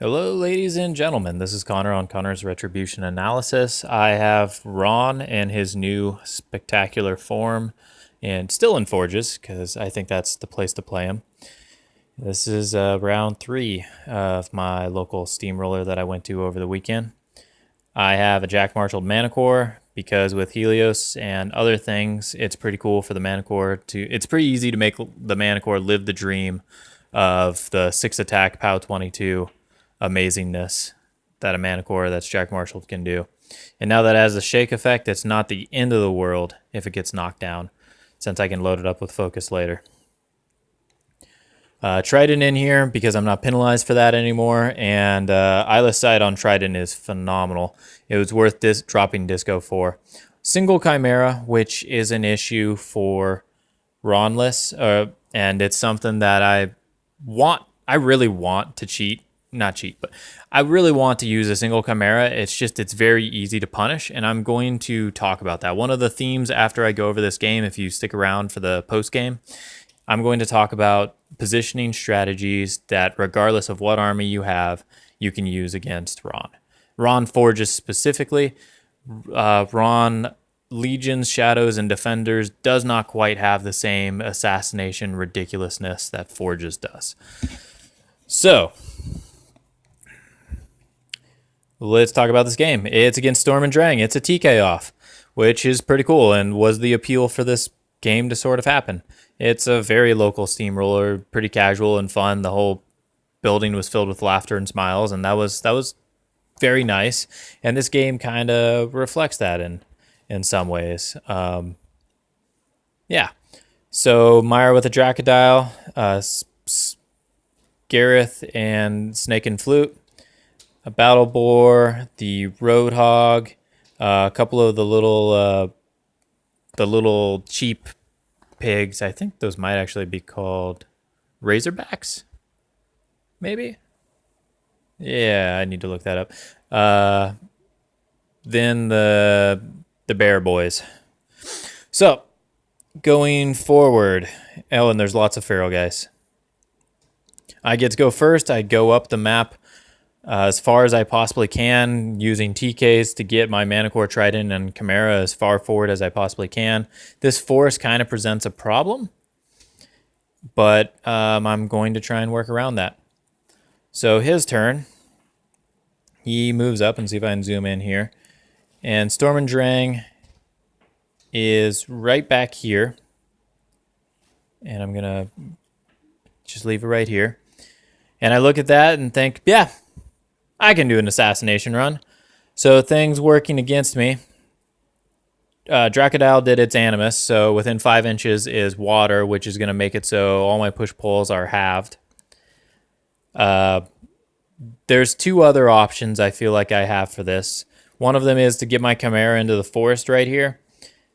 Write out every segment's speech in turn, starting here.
Hello, ladies and gentlemen. This is Connor on Connor's Retribution Analysis. I have Rahn in his new spectacular form and still in Forges because I think that's the place to play him. This is round 3 of my local steamroller that I went to over the weekend. I have a Jack Marshalled Manticore because with Helios and other things, it's pretty cool for the Manticore to... It's pretty easy to make the Manticore live the dream of the 6 attack POW 22 amazingness that a Manticore that's Jack Marshall can do. And now that it has the shake effect, it's not the end of the world if it gets knocked down, since I can load it up with focus later. Trident in here because I'm not penalized for that anymore, and Eyeless Sight on Trident is phenomenal. It was worth dropping Disco for. Single Chimera, which is an issue for Rahnless, and it's something that I really want to cheat. Not cheat, but I really want to use a single Chimera. It's very easy to punish, and I'm going to talk about that. One of the themes after I go over this game, if you stick around for the post game, I'm going to talk about positioning strategies that, regardless of what army you have, you can use against Rahn. Rahn Forges specifically. Rahn Legions, Shadows, and Defenders does not quite have the same assassination ridiculousness that Forges does. So let's talk about this game. It's against Storm and Drang. It's a TK off, which is pretty cool and was the appeal for this game to sort of happen. It's a very local steamroller, pretty casual and fun. The whole building was filled with laughter and smiles, and that was very nice. And this game kind of reflects that in some ways. Yeah. So Mire with a dracodile, skerath and snake and flute. A battle boar, the roadhog, a couple of the little cheap pigs. I think those might actually be called razorbacks. Maybe. Yeah, I need to look that up. Then the bear boys. So going forward, and there's lots of feral guys. I get to go first. I go up the map as far as I possibly can, using TKs to get my Manticore, Trident, and Chimera as far forward as I possibly can. This forest kind of presents a problem, but I'm going to try and work around that. So his turn, he moves up, and see if I can zoom in here. And Storm and Drang is right back here. And I'm going to just leave it right here. And I look at that and think, yeah, I can do an assassination run. So things working against me. Dracodile did its Animus, so within 5 inches is water, which is going to make it so all my push-pulls are halved. There's 2 other options I feel like I have for this. One of them is to get my Chimera into the forest right here.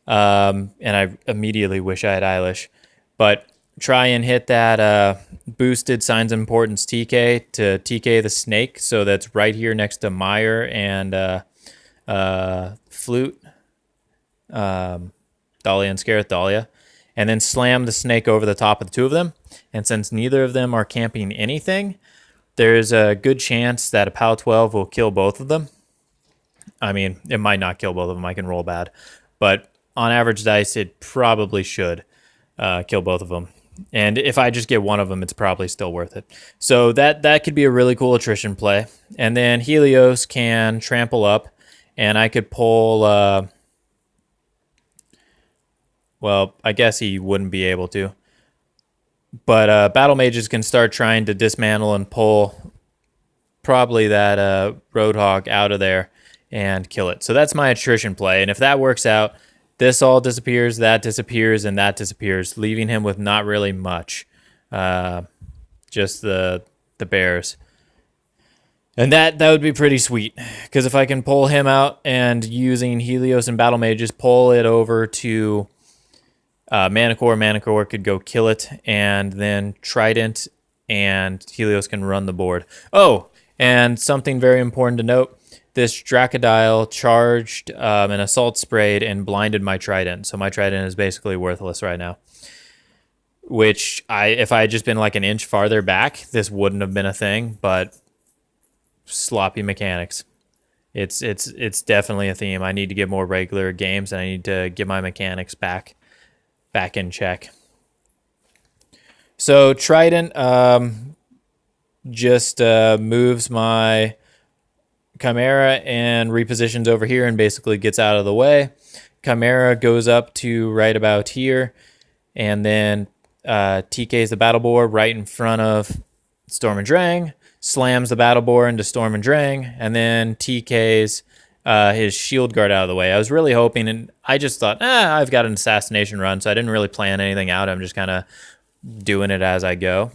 And I immediately wish I had Eilish. But try and hit that boosted Signs of Importance TK to TK the snake. So that's right here next to Mire and Flute, Dahlia and skerath Dahlia. And then slam the snake over the top of the 2 of them. And since neither of them are camping anything, there's a good chance that a POW 12 will kill both of them. I mean, it might not kill both of them. I can roll bad. But on average dice, it probably should kill both of them. And if I just get one of them, it's probably still worth it. So that could be a really cool attrition play. And then Helios can trample up, and I could pull... well, I guess he wouldn't be able to. But battle mages can start trying to dismantle and pull probably that roadhog out of there and kill it. So that's my attrition play. And if that works out, this all disappears, and that disappears, leaving him with not really much. Just the bears. And that would be pretty sweet. Because if I can pull him out and using Helios and battle mages, pull it over to Manticore could go kill it, and then Trident and Helios can run the board. Oh, and something very important to note. This dracodile charged an assault sprayed and blinded my Trident. So my Trident is basically worthless right now. Which, if I had just been like an inch farther back, this wouldn't have been a thing. But sloppy mechanics. It's definitely a theme. I need to get more regular games, and I need to get my mechanics back in check. So Trident just moves my Chimera and repositions over here and basically gets out of the way. Chimera goes up to right about here, and then TKs the battle boar right in front of Storm and Drang, slams the battle boar into Storm and Drang, and then TKs his shield guard out of the way. I was really hoping, and I just thought, I've got an assassination run, so I didn't really plan anything out. I'm just kind of doing it as I go.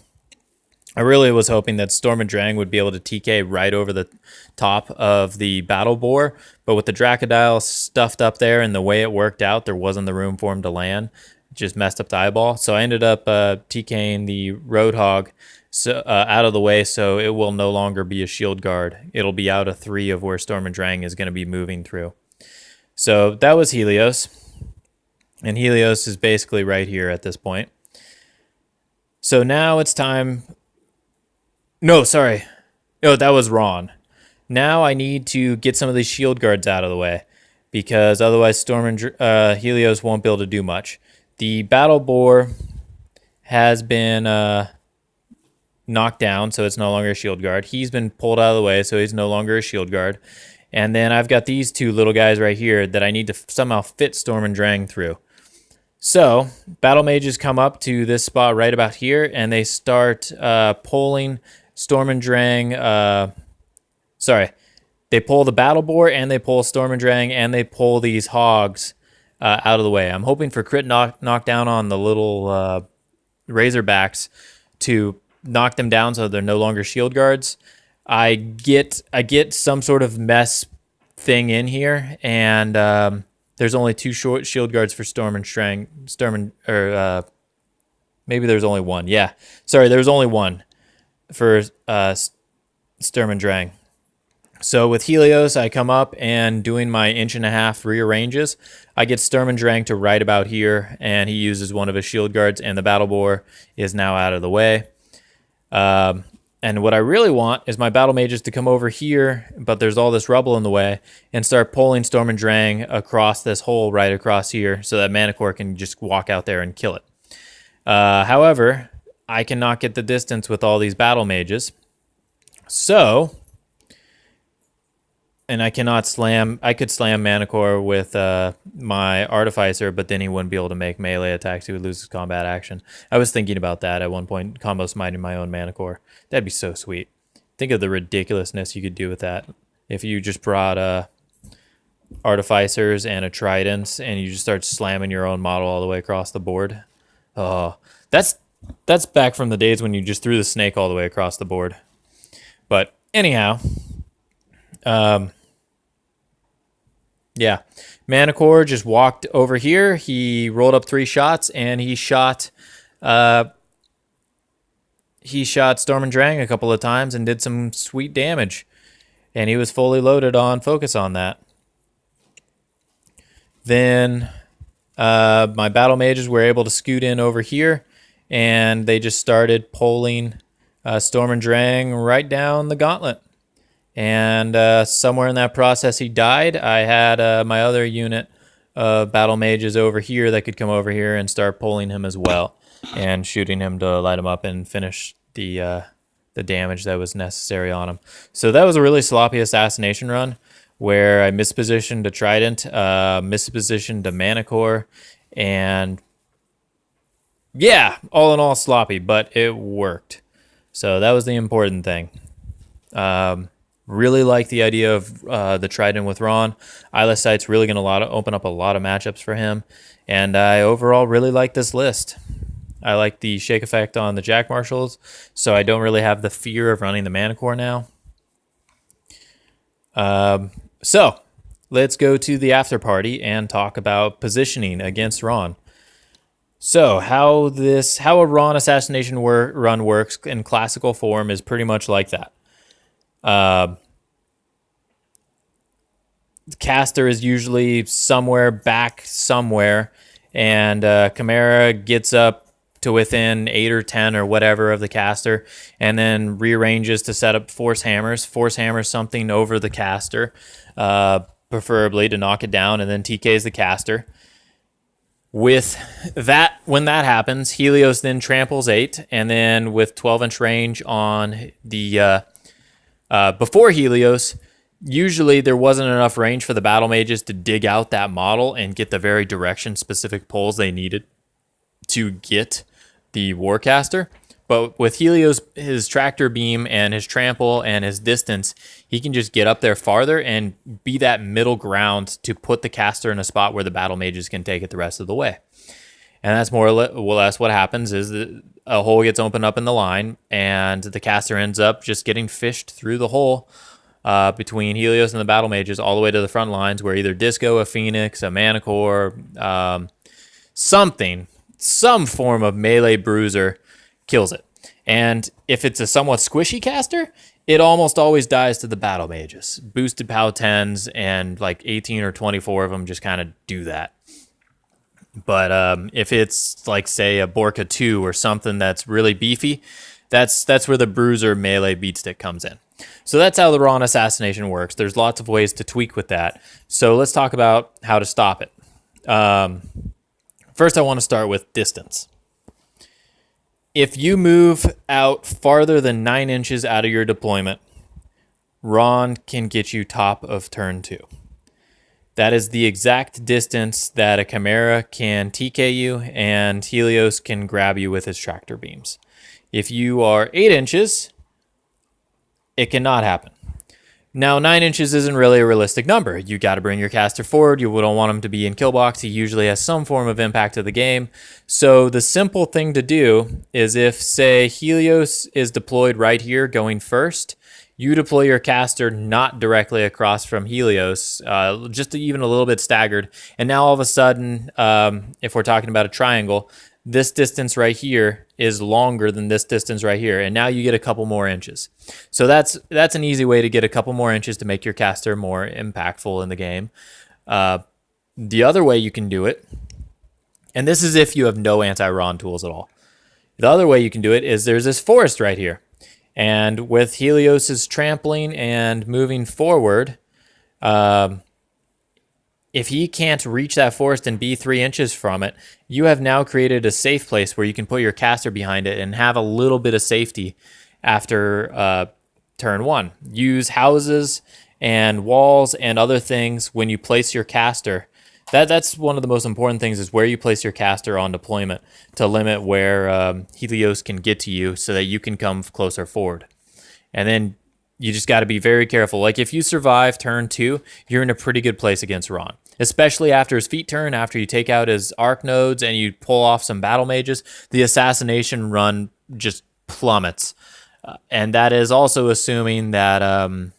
I really was hoping that Storm and Drang would be able to TK right over the top of the battle boar, but with the dracodile stuffed up there and the way it worked out, there wasn't the room for him to land. It just messed up the eyeball. So I ended up TKing the roadhog out of the way, so it will no longer be a shield guard. It'll be out of 3 of where Storm and Drang is going to be moving through. So that was Helios, and Helios is basically right here at this point. So now it's time... No, sorry. Oh, that was Rahn. Now I need to get some of these shield guards out of the way, because otherwise Storm and Helios won't be able to do much. The battle boar has been knocked down, so it's no longer a shield guard. He's been pulled out of the way, so he's no longer a shield guard. And then I've got these 2 little guys right here that I need to somehow fit Storm and Drang through. So battle mages come up to this spot right about here, and they start pulling Storm and Drang. They pull the battle boar, and they pull Storm and Drang, and they pull these hogs out of the way. I'm hoping for crit knockdown on the little Razorbacks to knock them down so they're no longer shield guards. I get some sort of mess thing in here, and there's only 2 short shield guards for Storm and Drang. Maybe there's only 1. Yeah, sorry, there's only 1 for Sturm and Drang. So with Helios, I come up and doing my 1.5-inch rearranges. I get Sturm and Drang to right about here, and he uses one of his shield guards, and the battle boar is now out of the way. And what I really want is my battle mages to come over here, but there's all this rubble in the way, and start pulling Storm and Drang across this hole right across here so that Manticore can just walk out there and kill it. However, I cannot get the distance with all these battle mages. So, and I cannot slam, I could slam Manticore with my Artificer, but then he wouldn't be able to make melee attacks. He would lose his combat action. I was thinking about that at one point, combo smiting my own Manticore. That'd be so sweet. Think of the ridiculousness you could do with that. If you just brought Artificers and a Trident, and you just start slamming your own model all the way across the board. Oh, that's back from the days when you just threw the snake all the way across the board. But anyhow, yeah, Manticore just walked over here. He rolled up 3 shots, and he shot Storm and Drang a couple of times and did some sweet damage. And he was fully loaded on focus on that. Then my battle mages were able to scoot in over here, and they just started pulling Storm and Drang right down the gauntlet. And somewhere in that process, he died. I had my other unit of battle mages over here that could come over here and start pulling him as well, and shooting him to light him up and finish the damage that was necessary on him. So that was a really sloppy assassination run where I mispositioned a Trident, mispositioned a Manticore, and yeah, all in all sloppy, but it worked. So that was the important thing. Really like the idea of the Trident with Rahn. Eyeless Sight's really going to open up a lot of matchups for him. And I overall really like this list. I like the shake effect on the Jack Marshals, so I don't really have the fear of running the Manticore now. So let's go to the after party and talk about positioning against Rahn. So how a Rahn assassination run works in classical form is pretty much like that. The caster is usually somewhere back somewhere, and Chimera gets up to within 8 or 10 or whatever of the caster, and then rearranges to set up force hammers. Force hammers something over the caster, preferably to knock it down, and then TKs the caster. With that, when that happens, Helios then tramples 8, and then with 12-inch range on the before Helios, usually there wasn't enough range for the battle mages to dig out that model and get the very direction-specific pulls they needed to get the Warcaster. But with Helios, his tractor beam and his trample and his distance, he can just get up there farther and be that middle ground to put the caster in a spot where the battle mages can take it the rest of the way. And that's more or less what happens is that a hole gets opened up in the line, and the caster ends up just getting fished through the hole between Helios and the battle mages all the way to the front lines, where either Disco, a Phoenix, a Manticore, some form of melee bruiser kills it. And if it's a somewhat squishy caster, it almost always dies to the battle mages. Boosted POW 10s and like 18 or 24 of them just kind of do that. But if it's like, say, a Borka 2 or something that's really beefy, that's where the bruiser melee beatstick comes in. So that's how the Rahn assassination works. There's lots of ways to tweak with that. So let's talk about how to stop it. First, I want to start with distance. If you move out farther than 9 inches out of your deployment, Rahn can get you top of turn 2. That is the exact distance that a Chimera can TK you and Helios can grab you with his tractor beams. If you are 8 inches, it cannot happen. Now, 9 inches isn't really a realistic number. You got to bring your caster forward. You don't want him to be in kill box. He usually has some form of impact to the game. So the simple thing to do is if, say, Helios is deployed right here going first, you deploy your caster not directly across from Helios, just even a little bit staggered. And now all of a sudden, if we're talking about a triangle, this distance right here is longer than this distance right here. And now you get a couple more inches. So that's an easy way to get a couple more inches to make your caster more impactful in the game. The other way you can do it, and this is if you have no anti-Rahn tools at all. The other way you can do it is there's this forest right here. And with Helios's trampling and moving forward, if he can't reach that forest and be 3 inches from it, you have now created a safe place where you can put your caster behind it and have a little bit of safety after turn 1. Use houses and walls and other things when you place your caster. That's one of the most important things, is where you place your caster on deployment to limit where Helios can get to you so that you can come closer forward. And then you just got to be very careful. Like if you survive turn 2, you're in a pretty good place against Rahn, especially after his feat turn, after you take out his arc nodes and you pull off some battle mages, the assassination run just plummets. And that is also assuming that,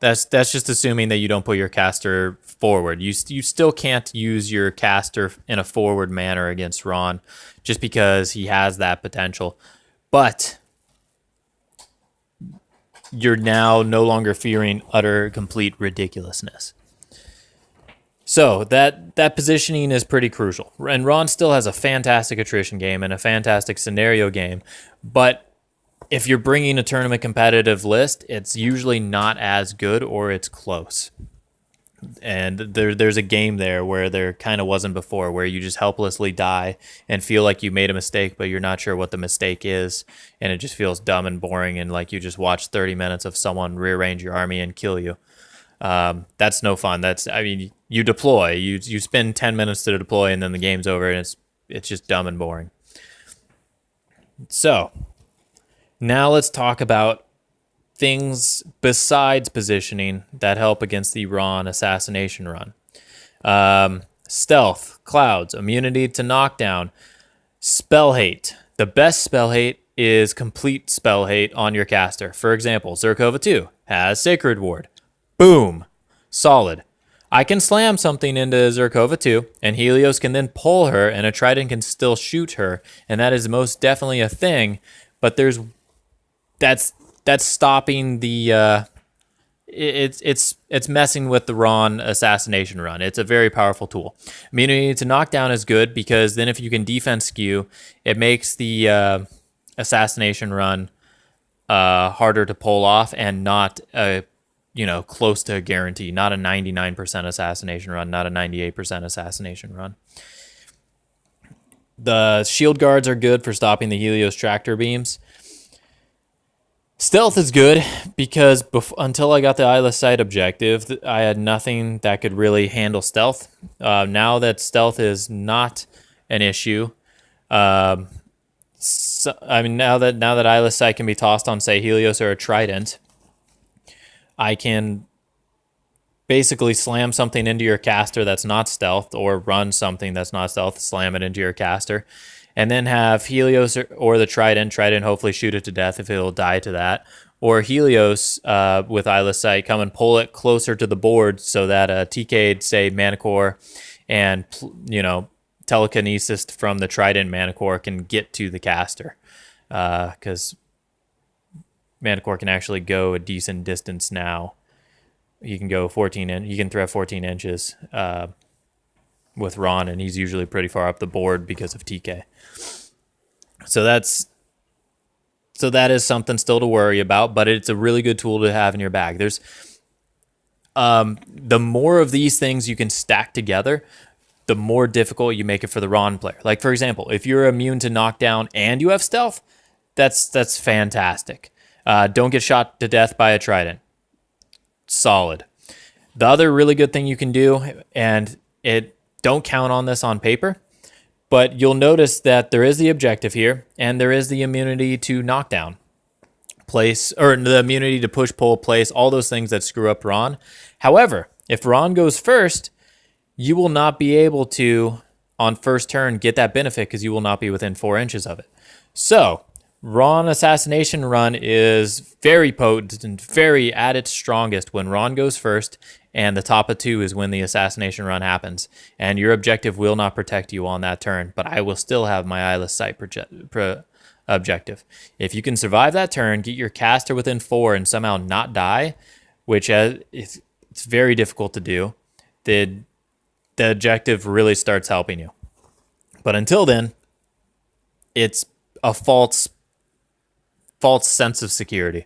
that's just assuming that you don't put your caster forward. You still can't use your caster in a forward manner against Rahn just because he has that potential. But you're now no longer fearing utter, complete ridiculousness. So that positioning is pretty crucial. And Rahn still has a fantastic attrition game and a fantastic scenario game. But if you're bringing a tournament competitive list, it's usually not as good, or it's close. And there's a game there where there kind of wasn't before, where you just helplessly die and feel like you made a mistake, but you're not sure what the mistake is. And it just feels dumb and boring, and like you just watched 30 minutes of someone rearrange your army and kill you. That's no fun. You deploy, you spend 10 minutes to deploy, and then the game's over, and it's just dumb and boring. So now let's talk about things besides positioning that help against the Rahn assassination run. Stealth, clouds, immunity to knockdown, spell hate. The best spell hate is complete spell hate on your caster. For example, Zerkova 2 has Sacred Ward. Boom. Solid. I can slam something into Zerkova 2, and Helios can then pull her, and a Trident can still shoot her, and that is most definitely a thing, but that's stopping the it's messing with the Rahn assassination run. It's a very powerful tool. Immunity to knockdown is good because then if you can defense skew, it makes the assassination run harder to pull off and not close to a guarantee. Not a 99% assassination run, not a 98% assassination run. The shield guards are good for stopping the Helios tractor beams. Stealth is good because until I got the eyeless sight objective, I had nothing that could really handle stealth. Now that stealth is not an issue, now that eyeless sight can be tossed on, say, Helios or a Trident, I can basically slam something into your caster that's not stealth, or run something that's not stealth, slam it into your caster, and then have Helios or the Trident hopefully shoot it to death if it'll die to that, or Helios with eyeless sight come and pull it closer to the board so that a TK'd, say, Manticore and telekinesis from the Trident Manticore can get to the caster, because Manticore can actually go a decent distance now. He can go 14 he can threat 14 inches with Rahn, and he's usually pretty far up the board because of TK. So that is something still to worry about, but it's a really good tool to have in your bag. There's the more of these things you can stack together, the more difficult you make it for the Rahn player. Like, for example, if you're immune to knockdown and you have stealth, that's fantastic. Don't get shot to death by a Trident. Solid. The other really good thing you can do, and don't count on this on paper, but you'll notice that there is the objective here, and there is the immunity to knockdown, place, or the immunity to push, pull, place, all those things that screw up Rahn. However, if Rahn goes first, you will not be able to, on first turn, get that benefit because you will not be within 4 inches of it. So, Rahn assassination run is very potent and very at its strongest when Rahn goes first, and the top of 2 is when the assassination run happens. And your objective will not protect you on that turn, but I will still have my eyeless sight objective. If you can survive that turn, get your caster within 4 and somehow not die, which it's very difficult to do, the objective really starts helping you. But until then, it's a false sense of security,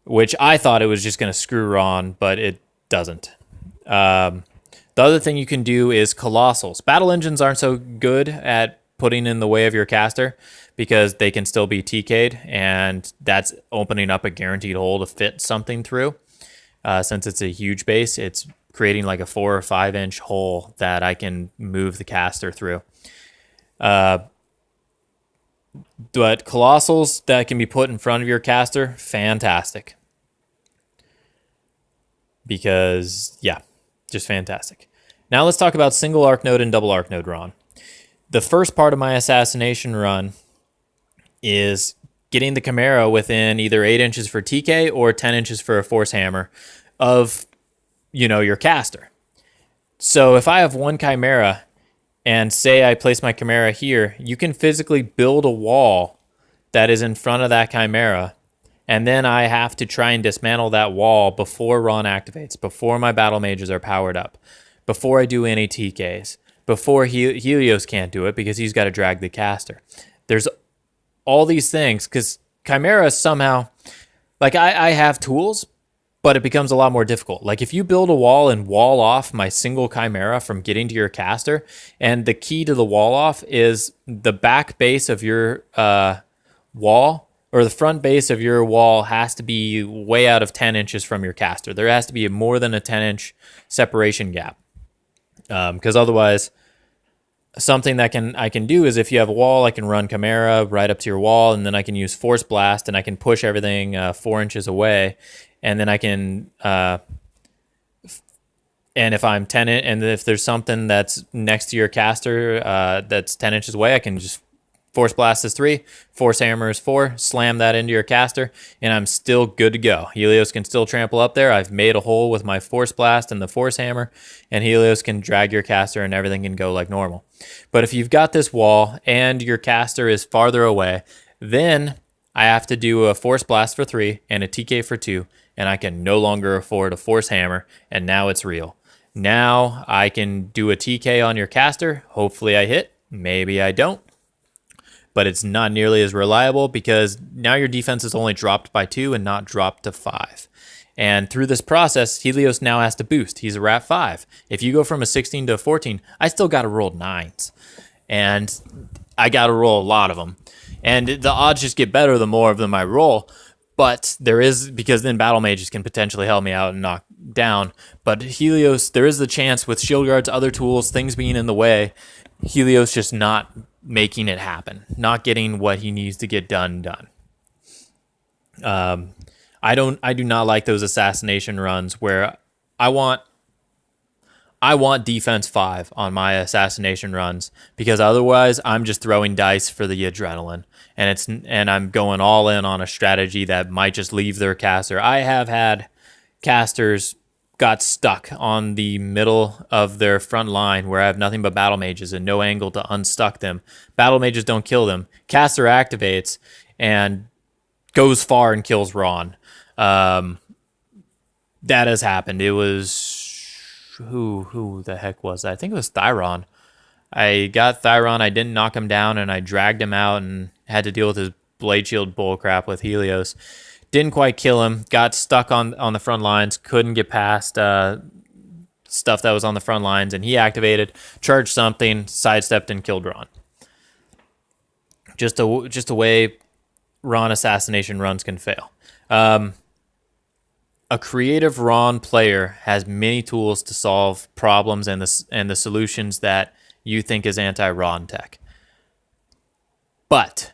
which I thought it was just going to screw Rahn, but it doesn't. The other thing you can do is Colossals. Battle engines aren't so good at putting in the way of your caster because they can still be TK'd, and that's opening up a guaranteed hole to fit something through. Since it's a huge base, it's creating like a 4 or 5 inch hole that I can move the caster through. But Colossals that can be put in front of your caster, fantastic. Because, yeah, just fantastic. Now let's talk about single arc node and double arc node Rahn. The first part of my assassination run is getting the Chimera within either 8 inches for TK or 10 inches for a force hammer of, your caster. So if I have one Chimera, and say I place my Chimera here, you can physically build a wall that is in front of that Chimera, and then I have to try and dismantle that wall before Rahn activates, before my battle mages are powered up, before I do any TKs, before Helios can't do it because he's got to drag the caster. There's all these things, because Chimera somehow, like I have tools, but it becomes a lot more difficult. Like if you build a wall and wall off my single Chimera from getting to your caster, and the key to the wall off is the back base of your wall, or the front base of your wall has to be way out of 10 inches from your caster. There has to be more than a 10-inch separation gap. Because otherwise, something that I can do is if you have a wall, I can run Chimera right up to your wall, and then I can use Force Blast, and I can push everything 4 inches away. And then I can, and if I'm 10, and if there's something that's next to your caster that's 10 inches away, I can just Force Blast is 3, Force Hammer is 4, slam that into your caster, and I'm still good to go. Helios can still trample up there. I've made a hole with my Force Blast and the Force Hammer, and Helios can drag your caster and everything can go like normal. But if you've got this wall and your caster is farther away, then I have to do a Force Blast for 3 and a TK for 2, and I can no longer afford a force hammer, and now it's real. Now I can do a TK on your caster. Hopefully I hit. Maybe I don't. But it's not nearly as reliable because now your defense is only dropped by 2 and not dropped to 5. And through this process, Helios now has to boost. He's a rat 5. If you go from a 16 to a 14, I still got to roll 9s. And I got to roll a lot of them. And the odds just get better the more of them I roll. But there is, because then battle mages can potentially help me out and knock down. But Helios, there is the chance with shield guards, other tools, things being in the way, Helios just not making it happen, not getting what he needs to get done. I do not like those assassination runs where I want defense 5 on my assassination runs, because otherwise I'm just throwing dice for the adrenaline, and I'm going all in on a strategy that might just leave their caster. I have had casters got stuck on the middle of their front line where I have nothing but battle mages and no angle to unstuck them. Battle mages don't kill them. Caster activates and goes far and kills Rahn. That has happened. It was who the heck was that? I think it was Thyron. I got Thyron, I didn't knock him down, and I dragged him out and had to deal with his blade shield bullcrap with Helios. Didn't quite kill him, got stuck on the front lines, couldn't get past stuff that was on the front lines, and he activated, charged something, sidestepped, and killed Rahn. Just a way Rahn assassination runs can fail. A creative Rahn player has many tools to solve problems and the solutions that you think is anti-Rahn tech. But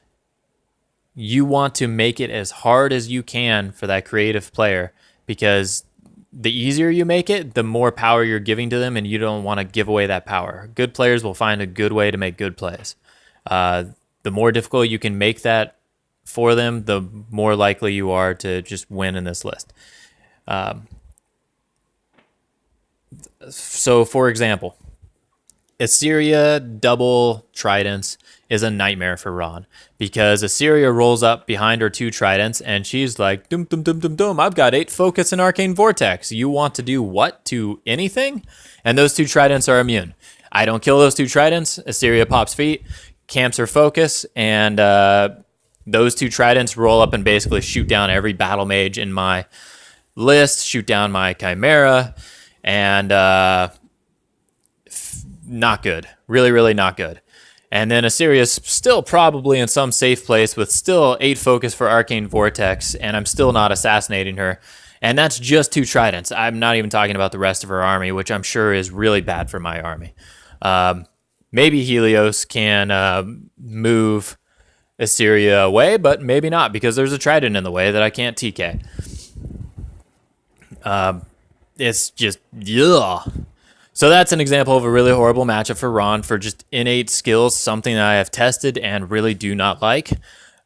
you want to make it as hard as you can for that creative player, because the easier you make it, the more power you're giving to them, and you don't want to give away that power. Good players will find a good way to make good plays. The more difficult you can make that for them, the more likely you are to just win in this list. So, for example, Assyria double Tridents is a nightmare for Rahn, because Assyria rolls up behind her 2 Tridents and she's like, dum dum dum dum dum, I've got 8 focus and arcane vortex. You want to do what to anything? And those 2 Tridents are immune. I don't kill those 2 Tridents. Assyria pops feet, camps her focus, and those 2 Tridents roll up and basically shoot down every battle mage in my list, shoot down my Chimera, and not good. Really, really not good. And then Assyria's still probably in some safe place with still 8 focus for Arcane Vortex, and I'm still not assassinating her. And that's just 2 Tridents. I'm not even talking about the rest of her army, which I'm sure is really bad for my army. Maybe Helios can move Assyria away, but maybe not, because there's a Trident in the way that I can't TK. It's just, ugh. So that's an example of a really horrible matchup for Rahn for just innate skills, something that I have tested and really do not like.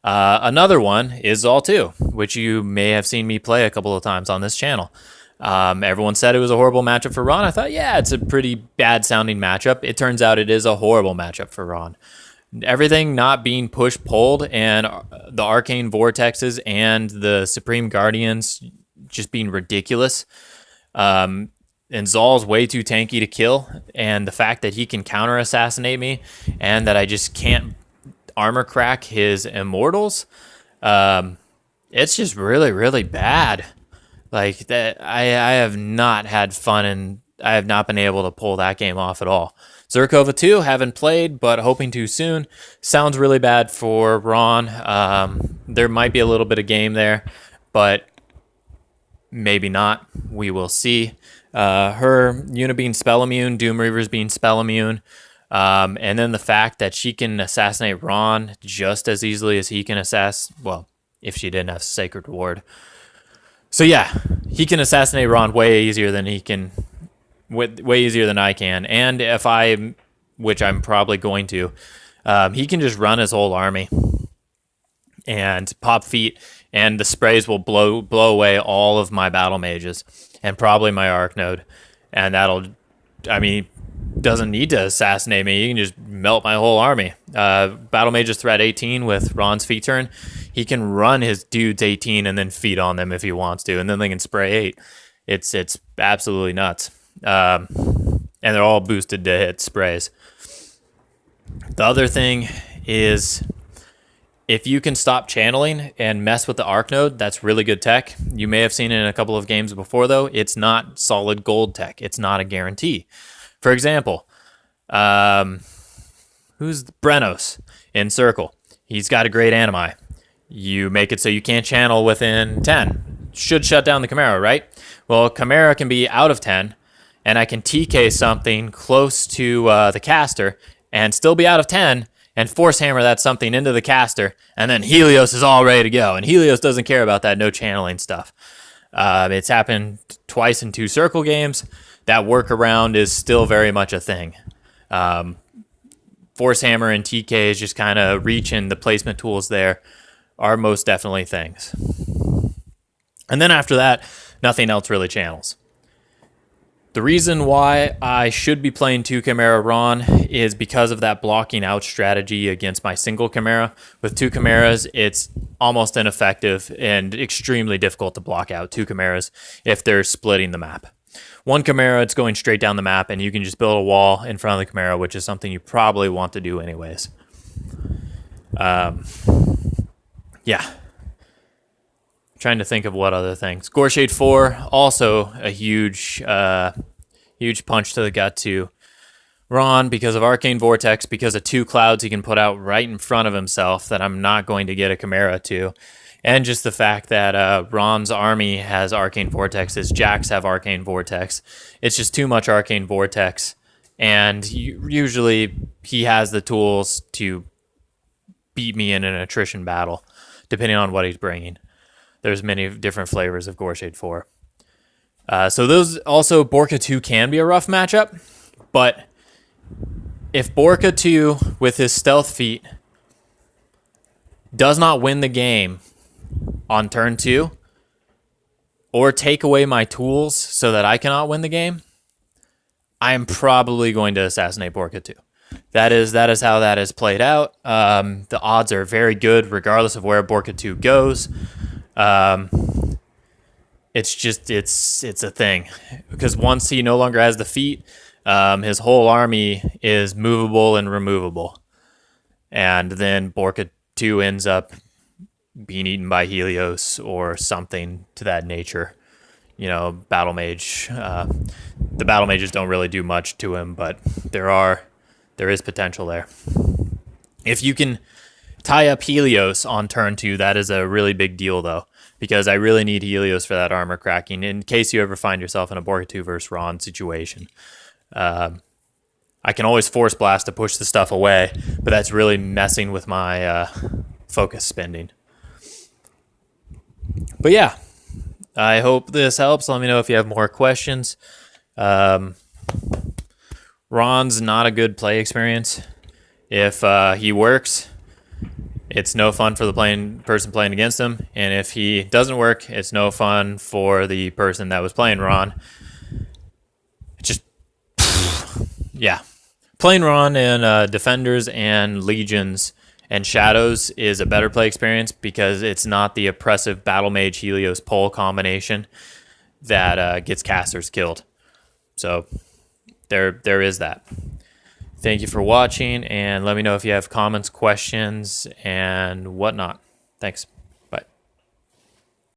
Another one is Zal 2, which you may have seen me play a couple of times on this channel. Everyone said it was a horrible matchup for Rahn. I thought, yeah, it's a pretty bad sounding matchup. It turns out it is a horrible matchup for Rahn. Everything not being push-pulled, and the Arcane Vortexes and the Supreme Guardians just being ridiculous. And Zal's way too tanky to kill, and the fact that he can counter-assassinate me, and that I just can't armor crack his immortals, it's just really, really bad. Like, that, I have not had fun, and I have not been able to pull that game off at all. Zerkova 2, haven't played, but hoping to soon. Sounds really bad for Rahn. There might be a little bit of game there, but maybe not. We will see. Her Una being spell immune, Doom Reavers being spell immune, and then the fact that she can assassinate Rahn just as easily as he can well, if she didn't have Sacred Ward. So yeah, he can assassinate Rahn way easier than I can, and if which I'm probably going to, he can just run his whole army and pop feet, and the sprays will blow away all of my battle mages and probably my arc node, and that'll, I mean, doesn't need to assassinate me. He can just melt my whole army. Battle Mage is threat 18 with Rahn's feat turn. He can run his dudes 18 and then feed on them if he wants to, and then they can spray 8. It's absolutely nuts. And they're all boosted to hit sprays. The other thing is, if you can stop channeling and mess with the arc node, that's really good tech. You may have seen it in a couple of games before, though. It's not solid gold tech. It's not a guarantee. For example, who's Brenos in Circle? He's got a great animi. You make it so you can't channel within 10. Should shut down the Chimera, right? Well, Chimera can be out of 10, and I can TK something close to the caster and still be out of 10 and force hammer that something into the caster, and then Helios is all ready to go. And Helios doesn't care about that no channeling stuff. It's happened twice in 2 Circle games. That workaround is still very much a thing. Force hammer and TK is just kind of reaching. The placement tools there are most definitely things. And then after that, nothing else really channels. The reason why I should be playing 2 Chimera Rahn is because of that blocking out strategy against my single Chimera. With 2 Chimeras, it's almost ineffective and extremely difficult to block out 2 Chimeras if they're splitting the map. 1 Chimera, it's going straight down the map, and you can just build a wall in front of the Chimera, which is something you probably want to do anyways. Yeah. Trying to think of what other things. Goreshade 4, also a huge punch to the gut to Rahn because of Arcane Vortex, because of 2 clouds he can put out right in front of himself that I'm not going to get a Chimera to. And just the fact that Rahn's army has Arcane Vortex, his Jacks have Arcane Vortex. It's just too much Arcane Vortex. And usually he has the tools to beat me in an attrition battle, depending on what he's bringing. There's many different flavors of Goreshade 4. So those also, Borka 2 can be a rough matchup, but if Borka 2 with his stealth feat does not win the game on turn 2, or take away my tools so that I cannot win the game, I am probably going to assassinate Borka 2. That is how that is played out. The odds are very good regardless of where Borka 2 goes. It's a thing, because once he no longer has the feat, his whole army is movable and removable, and then Borka 2 ends up being eaten by Helios or something to that nature. You know, Battle Mage. The Battle Mages don't really do much to him, but there is potential there. If you can tie up Helios on turn 2, that is a really big deal, though, because I really need Helios for that armor cracking in case you ever find yourself in a Borka 2 versus Rahn situation. I can always Force Blast to push the stuff away, but that's really messing with my focus spending. But yeah, I hope this helps. Let me know if you have more questions. Rahn's not a good play experience. If he works, it's no fun for the person playing against him. And if he doesn't work, it's no fun for the person that was playing Rahn. It's just, yeah. Playing Rahn in Defenders and Legions and Shadows is a better play experience because it's not the oppressive Battle Mage Helios pole combination that gets casters killed. So there is that. Thank you for watching, and let me know if you have comments, questions, and whatnot. Thanks.